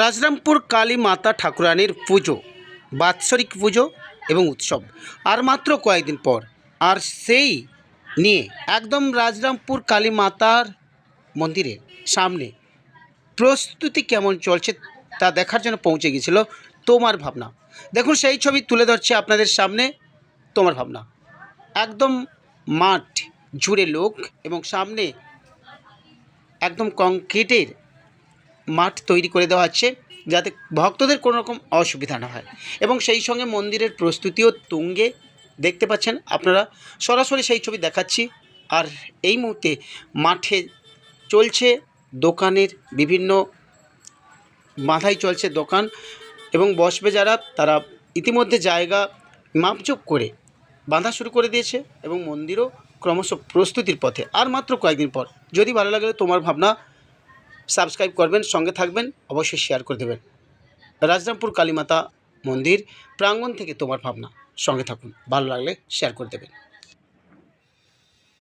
রাজরামপুর কালী মাতা ঠাকুরানীর পুজো, বাৎসরিক পুজো এবং উৎসব আর মাত্র কয়েকদিন পর। আর সেই নিয়ে একদম রাজরামপুর কালী মাতার মন্দিরের সামনে প্রস্তুতি কেমন চলছে তা দেখার জন্য পৌঁছে গিয়েছিল তোমার ভাবনা। দেখুন, সেই ছবি তুলে ধরছে আপনাদের সামনে তোমার ভাবনা। একদম মাঠ জুড়ে লোক এবং সামনে একদম কংক্রিটের মাঠ তৈরি করে দেওয়া হচ্ছে যাতে ভক্তদের কোনো রকম অসুবিধা না হয়, এবং সেই সঙ্গে মন্দিরের প্রস্তুতিও তুঙ্গে। দেখতে পাচ্ছেন আপনারা, সরাসরি সেই ছবি দেখাচ্ছি। আর এই মুহূর্তে মাঠে চলছে দোকানের বিভিন্ন বাঁধাই চলছে দোকান, এবং বসবে যারা তারা ইতিমধ্যে জায়গা মাপজোপ করে বাঁধা শুরু করে দিয়েছে, এবং মন্দিরও ক্রমশ প্রস্তুতির পথে। আর মাত্র কয়েকদিন পর। যদি ভালো লাগলে তোমার ভাবনা সাবস্ক্রাইব করবেন, সঙ্গে থাকবেন, অবশ্যই শেয়ার করে দেবেন। রাজরামপুর কালীমাতা মন্দির প্রাঙ্গণ থেকে তোমার ভাবনা, সঙ্গে থাকুন, ভালো লাগলে শেয়ার করে দেবেন।